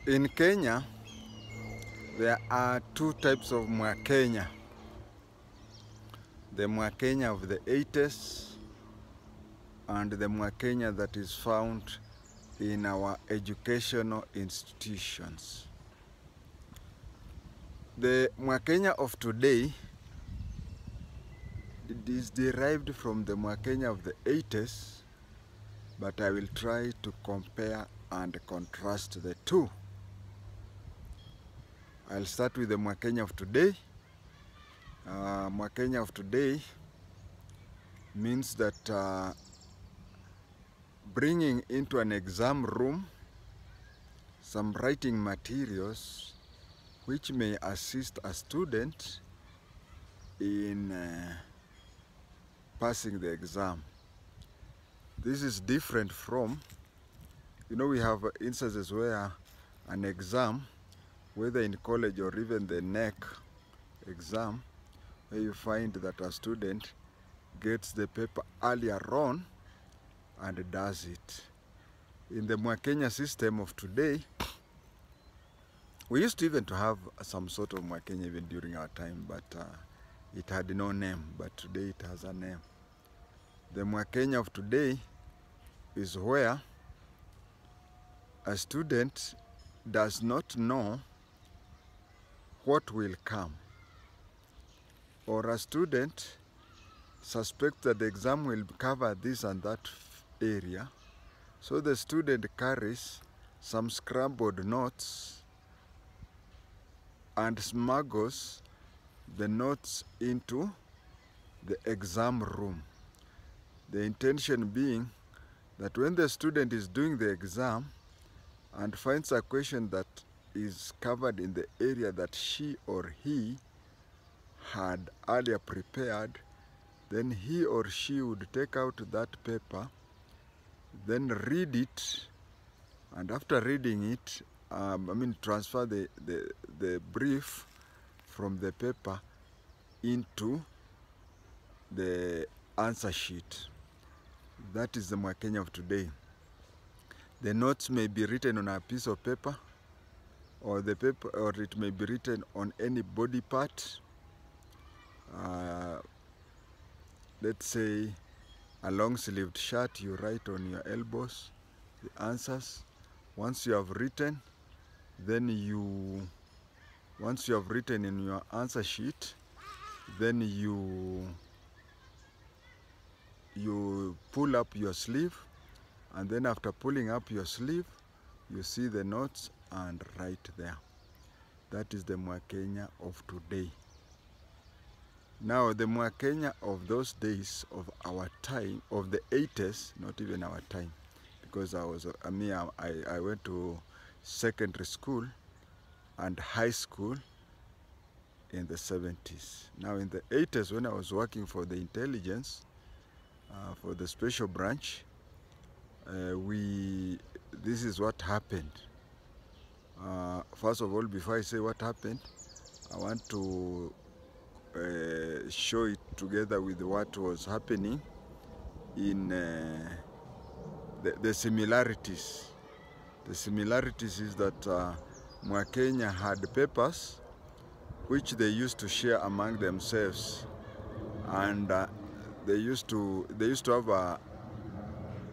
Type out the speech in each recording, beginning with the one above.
In Kenya, there are two types of MWAKENYA. The MWAKENYA of the 80s and the MWAKENYA that is found in our educational institutions. The MWAKENYA of today, it is derived from the MWAKENYA of the 80s, but I will try to compare and contrast the two. I'll start with the MWAKENYA of today. MWAKENYA of today means that bringing into an exam room some writing materials which may assist a student in passing the exam. This is different from, we have instances where an exam, whether in college or even the NEC exam, where you find that a student gets the paper earlier on and does it. In the MWAKENYA system of today, we used to even to have some sort of MWAKENYA even during our time, but it had no name, but today it has a name. The MWAKENYA of today is where a student does not know what will come, or a student suspects that the exam will cover this and that area, so the student carries some scrambled notes and smuggles the notes into the exam room. The intention being that when the student is doing the exam and finds a question that is covered in the area that she or he had earlier prepared, then he or she would take out that paper, then read it, and after reading it, transfer the brief from the paper into the answer sheet. That is the MWAKENYA of today. The notes may be written on a piece of paper, or it may be written on any body part. Let's say a long-sleeved shirt, you write on your elbows the answers. Once you have written, then once you have written in your answer sheet, then you pull up your sleeve, and then after pulling up your sleeve, you see the notes and write there. That is the MWAKENYA of today. Now, the MWAKENYA of those days, of our time, of the 80s, not even our time, because I went to secondary school and high school in the 70s. Now, in the 80s, when I was working for the intelligence, for the special branch, this is what happened. First of all, before I say what happened, I want to show it together with what was happening in the similarities. The similarities is that MWAKENYA had papers which they used to share among themselves, and they used to have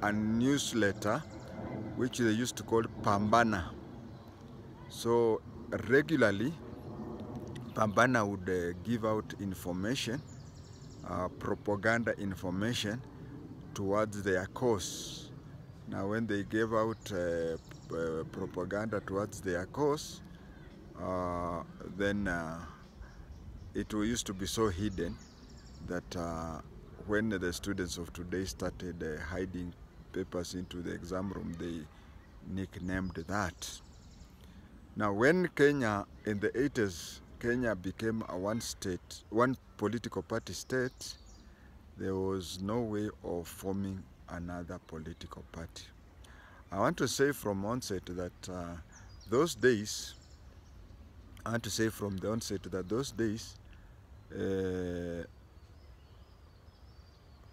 a newsletter which they used to call Pambana. So regularly, Pambana would give out information, propaganda information towards their cause. Now, when they gave out propaganda towards their cause, then it used to be so hidden that when the students of today started hiding papers into the exam room, they nicknamed that. Now, when Kenya, in the 80s, Kenya became a one political party state, there was no way of forming another political party. I want to say from onset that those days,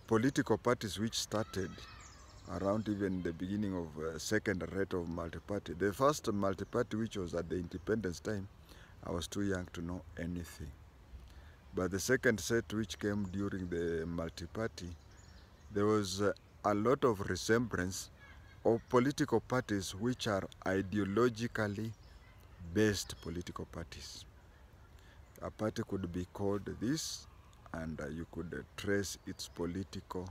political parties which started around even the beginning of second rate of multi-party. The first multi-party, which was at the independence time, I was too young to know anything. But the second set, which came during the multi-party, there was a lot of resemblance of political parties which are ideologically based political parties. A party could be called this, and you could trace its political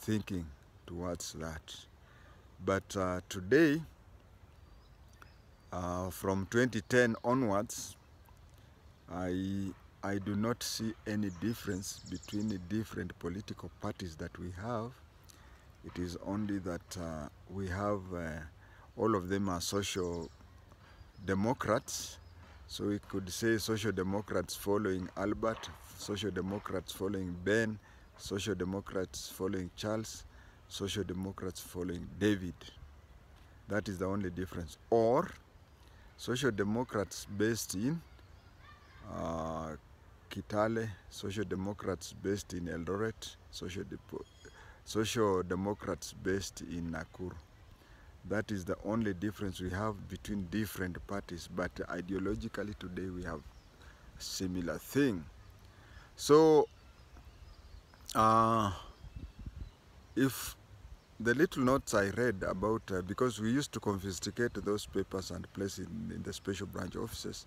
thinking towards that. But today, from 2010 onwards, I do not see any difference between the different political parties that we have. It is only that we have, all of them are social democrats. So we could say social democrats following Albert, social democrats following Ben, social democrats following Charles, social democrats following David. That is the only difference. Or social democrats based in Kitale, social democrats based in Eldoret, social democrats based in Nakuru. That is the only difference we have between different parties, but ideologically today we have a similar thing. So if the little notes I read about, because we used to confiscate those papers and place it in the special branch offices,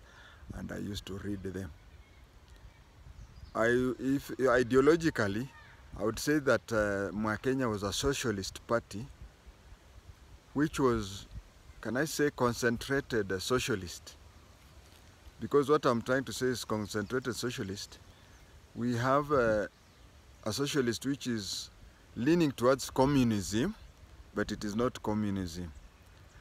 and I used to read them. If ideologically, I would say that MWAKENYA was a socialist party, which was, can I say, concentrated socialist. Because what I'm trying to say is concentrated socialist. We have a socialist which is leaning towards communism, but it is not communism.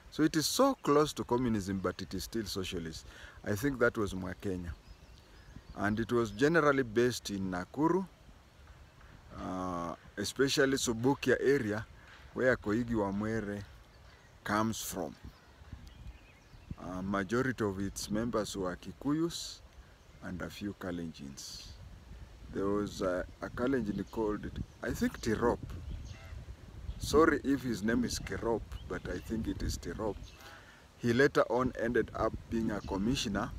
So it is so close to communism, but it is still socialist. I think that was MWAKENYA. And it was generally based in Nakuru, especially Subukia area, where Koigi Wamwere comes from. Majority of its members were Kikuyus and a few Kalenjins. There was a Kalenjin called, I think, Tirop. Sorry if his name is Kirop, but I think it is Tirop. He later on ended up being a commissioner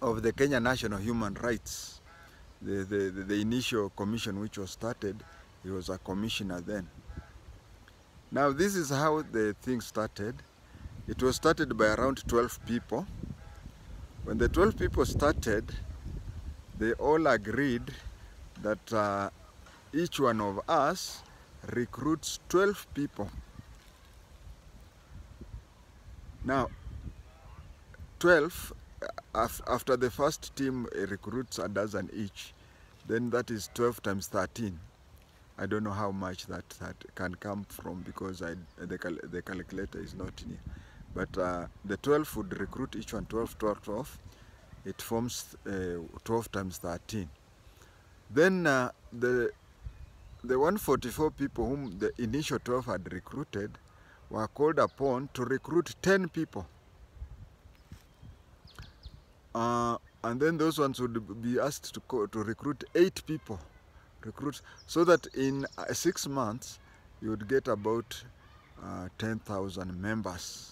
of the Kenya National Human Rights. The initial commission which was started, he was a commissioner then. Now this is how the thing started. It was started by around 12 people. When the 12 people started, they all agreed that each one of us recruits 12 people. Now, 12, after the first team recruits a dozen each, then that is 12 times 13. I don't know how much that can come from, because the calculator is not near. But the 12 would recruit each one 12, 12, 12. It forms 12 times 13. Then the 144 people whom the initial 12 had recruited were called upon to recruit 10 people. And then those ones would be asked to recruit 8 people. So that in 6 months, you would get about 10,000 members.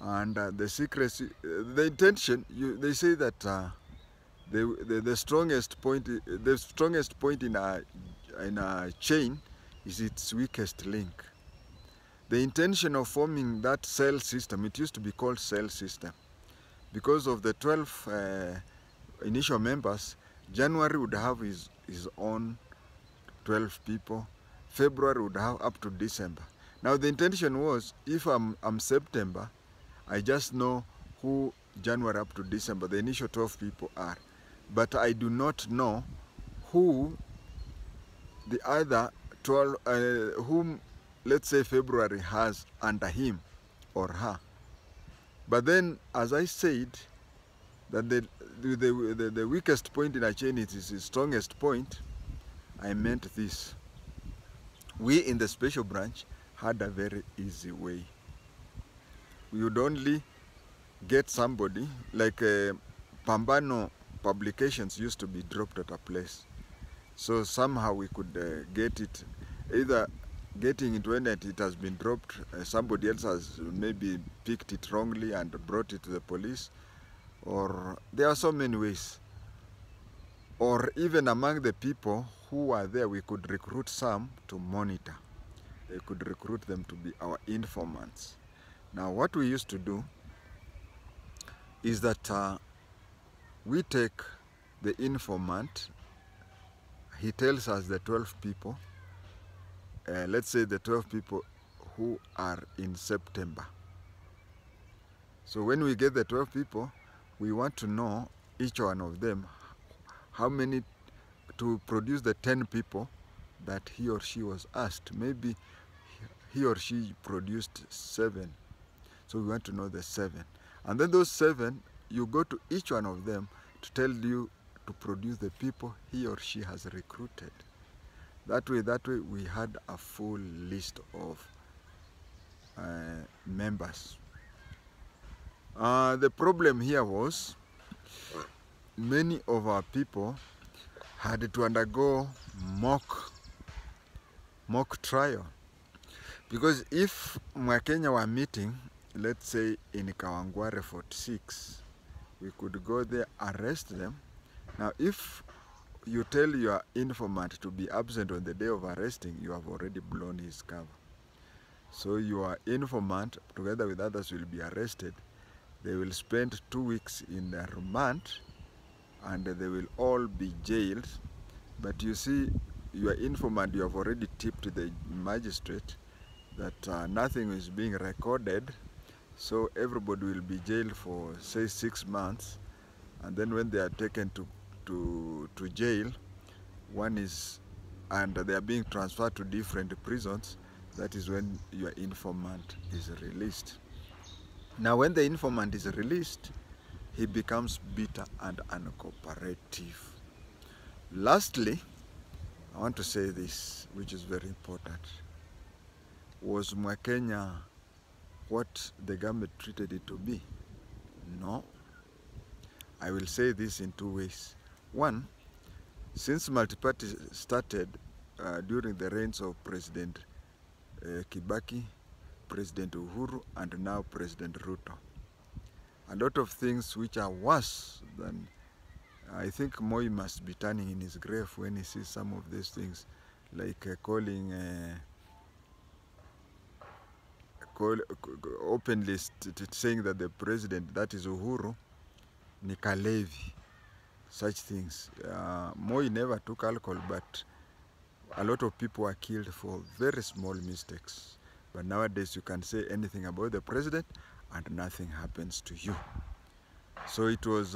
And the secrecy, the intention, they say that the strongest point in a chain is its weakest link. The intention of forming that cell system, it used to be called cell system, because of the 12 initial members. January would have his own 12 people. February would have up to December. Now the intention was, if I'm September, I just know who January up to December, the initial 12 people are. But I do not know who the other 12, whom, let's say, February has under him or her. But then, as I said, that the weakest point in a chain is the strongest point, I meant this. We in the special branch had a very easy way. We would only get somebody, like Pambano publications used to be dropped at a place. So somehow we could get it. either getting into it, it has been dropped, somebody else has maybe picked it wrongly and brought it to the police, or there are so many ways. Or even among the people who are there, we could recruit some to monitor. They could recruit them to be our informants. Now, what we used to do is that we take the informant, he tells us the 12 people, let's say the 12 people who are in September. So when we get the 12 people, we want to know each one of them, how many, to produce the 10 people that he or she was asked. Maybe he or she produced 7. So we want to know the 7. And then those 7, you go to each one of them to tell you to produce the people he or she has recruited. That way we had a full list of members. The problem here was many of our people had to undergo mock trial. Because if MWAKENYA were meeting, let's say in Kawangware 46, we could go there, arrest them. Now, if you tell your informant to be absent on the day of arresting, you have already blown his cover. So your informant, together with others, will be arrested. They will spend 2 weeks in a remand, and they will all be jailed. But you see, your informant, you have already tipped the magistrate that nothing is being recorded, so everybody will be jailed for, say, 6 months, and then when they are taken to jail, and they are being transferred to different prisons, that is when your informant is released. Now, when the informant is released, he becomes bitter and uncooperative. Lastly, I want to say this, which is very important. Was MWAKENYA what the government treated it to be? No. I will say this in 2 ways. One, since multi-party started during the reigns of President Kibaki, President Uhuru, and now President Ruto, a lot of things which are worse than, I think Moi must be turning in his grave when he sees some of these things, like calling openly saying that the president, that is Uhuru, ni kalevi, such things. Moi never took alcohol, but a lot of people are killed for very small mistakes. But nowadays you can say anything about the president and nothing happens to you. So it was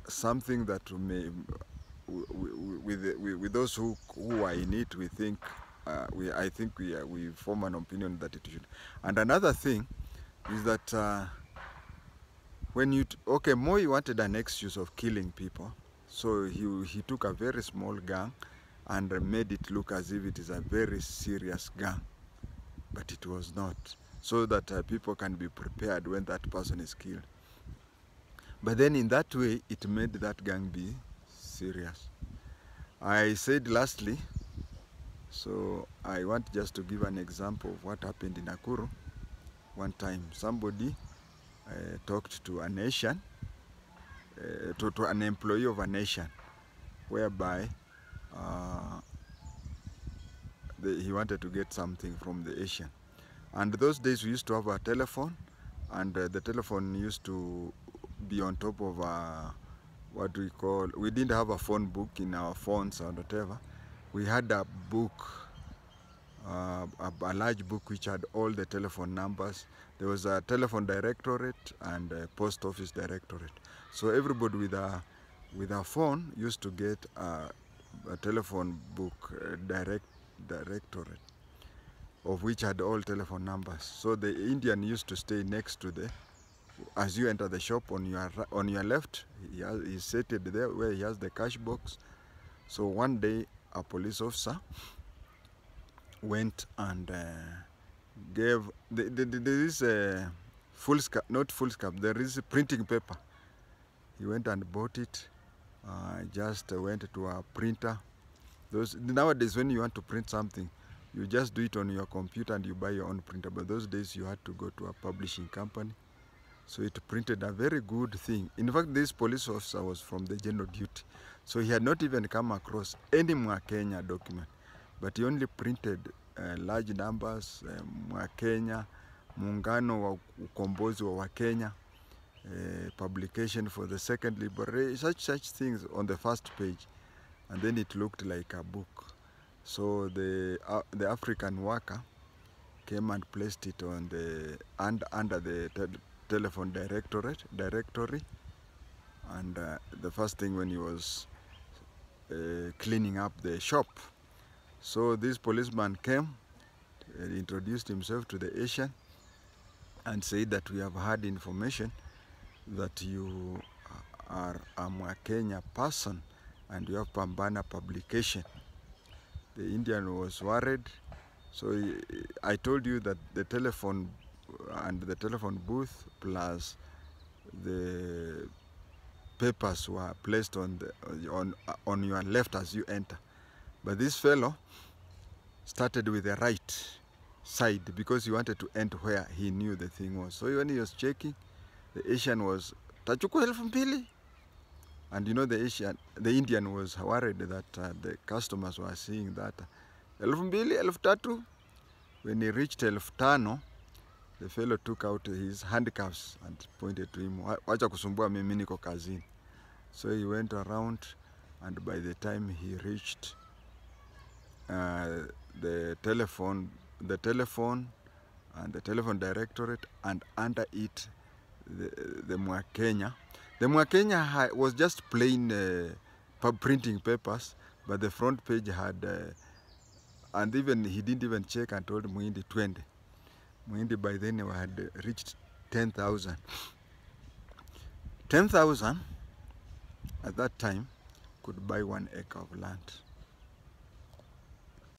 something that may, with those who are in it, we think, I think we form an opinion that it should. And another thing is that when you, okay, Moi wanted an excuse of killing people, so he took a very small gang and made it look as if it is a very serious gang, but it was not, so that people can be prepared when that person is killed. But then in that way, it made that gang be serious. I said lastly, so I want just to give an example of what happened in Nakuru. One time somebody talked to a nation, to an employee of a nation, whereby he wanted to get something from the Asian. And those days we used to have a telephone, and the telephone used to be on top of what we call, we didn't have a phone book in our phones or whatever. We had a book, a large book which had all the telephone numbers. There was a telephone directorate and a post office directorate. So everybody with a phone used to get a telephone book, directorate, of which had all telephone numbers. So the Indian used to stay next to the, as you enter the shop, on your left, he's seated there where he has the cash box. So one day a police officer went and gave, there is a foolscap, not foolscap, there is a printing paper. He went and bought it, just went to a printer. Nowadays when you want to print something, You just do it on your computer and you buy your own printer. But those days you had to go to a publishing company. So it printed a very good thing. In fact, this police officer was from the general duty. So he had not even come across any MWAKENYA document. But he only printed large numbers, MWAKENYA, Muungano wa Ukombozi wa Wakenya, publication for the second liberation, such things on the first page. And then it looked like a book. So the African worker came and placed it on the under the telephone directory, and the first thing when he was cleaning up the shop. So this policeman came, introduced himself to the Asian, and said that we have had information that you are a MWAKENYA person and you have Pambana publication. The Indian was worried, so I told you that the telephone and the telephone booth plus the papers were placed on your left as you enter. But this fellow started with the right side because he wanted to enter where he knew the thing was. So when he was checking, the Asian was "Tachukua 2,000." And you know the Indian was worried that the customers were seeing that 2,000, 3,000. When he reached 5,000, the fellow took out his handcuffs and pointed to him, "Wacha kusumbua mimi niko kazini." So he went around, and by the time he reached the telephone and the telephone directorate, and under it the MWAKENYA. The MWAKENYA was just plain printing papers, but the front page had, and even he didn't even check and told Muhindi 20. Muhindi by then had reached 10,000. 10,000 at that time could buy 1 acre of land.